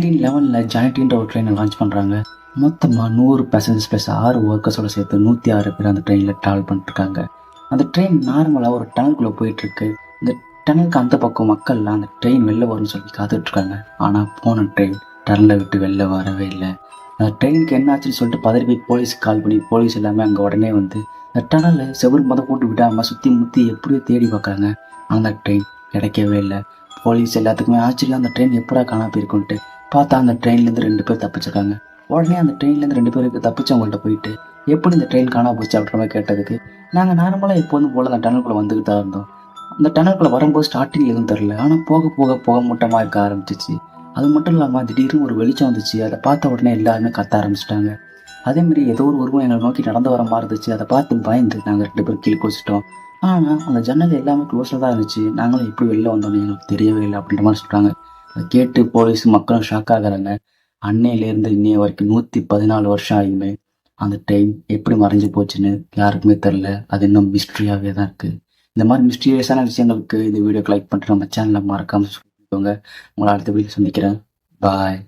2011 ஜாயிண்ட்ன்ற ஒரு ட்ரெயினை லான்ச் பண்ணுறாங்க. மொத்தமாக 100 பேசஞ்சர்ஸ் ப்ளஸ் 6 ஒர்க்கர்ஸோட சேர்த்து 106 பேர் அந்த ட்ரெயினில் ட்ராவல் பண்ணிட்டுருக்காங்க. அந்த ட்ரெயின் நார்மலாக ஒரு டனலுக்குள்ளே போயிட்டுருக்கு. இந்த டனலுக்கு அந்த பக்கம் மக்கள்லாம் அந்த ட்ரெயின் வெளில வரும்னு சொல்லி காத்துட்ருக்காங்க. ஆனால் போன ட்ரெயின் டனலை விட்டு வெளில வரவே இல்லை. அந்த ட்ரெயினுக்கு என்ன ஆச்சுன்னு சொல்லிட்டு பதறி போய் போலீஸுக்கு கால் பண்ணி போலீஸ் எல்லாமே அங்கே உடனே வந்து அந்த டனலில் செவுரு போட்டு விடாமல் சுற்றி முற்றி எப்படியோ தேடி பார்க்குறாங்க. அந்த ட்ரெயின் கிடைக்கவே இல்லை. போலீஸ் எல்லாத்துக்குமே ஆச்சரியம், அந்த ட்ரெயின் எப்படா காணாம போயிருக்குன்ட்டு. பார்த்தா அந்த ட்ரெயின்லேருந்து 2 பேர் தப்பிச்சிருக்காங்க. உடனே அந்த ட்ரெயின்லேருந்து 2 பேருக்கு தப்பிச்சவங்கள்ட்ட போயிட்டு எப்படி இந்த ட்ரெயின் காணாம போச்சு அப்படின்ற மாதிரி கேட்டதுக்கு, நாங்கள் நார்மலாக எப்போதும் போல் அந்த டனலுக்குள்ளே வந்துக்கிட்டு தான் இருந்தோம். அந்த டனலுக்குள்ளே வரும்போது ஸ்டார்டிங் எதுவும் தெரில, ஆனால் போக போக புகை மூட்டமாக இருக்க ஆரம்பிச்சிச்சு. அது மட்டும் இல்லாமல் திடீர்னு ஒரு வெளிச்சம் வந்துச்சு. அதை பார்த்த உடனே எல்லாருமே கத்த ஆரம்பிச்சிட்டாங்க. அதேமாரி ஏதோ ஒரு உருவம் எங்களை நோக்கி நடந்து வர மாதிரி இருந்துச்சு. அதை பார்த்து பயந்து நாங்கள் 2 பேரும் கீழே குதிச்சிட்டோம். ஆனால் அந்த ஜன்னல் எல்லாமே க்ளோஸில் தான் இருந்துச்சு. நாங்களும் எப்படி வெளில வந்தோம்னு எங்களுக்கு தெரியவே இல்லை அப்படின்ற மாதிரி சொல்கிறாங்க. அதை கேட்டு போலீஸ் மக்களும் ஷாக் ஆகுறாங்க. அன்னையிலேருந்து இன்னைய வரைக்கும் 114 வருஷம் ஆகியுமே அந்த ட்ரெயின் எப்படி மறைஞ்சு போச்சுன்னு யாருக்குமே தெரில. அது இன்னும் மிஸ்ட்ரியாகவே தான் இருக்குது. இந்த மாதிரி மிஸ்டீரியஸான விஷயங்களுக்கு இந்த வீடியோக்கு லைக் பண்ணிட்டு நம்ம சேனலை மறக்காமல் சொல்லிக்கோங்க. உங்களை அடுத்த வீடியோ சந்திக்கிறேன். பாய்.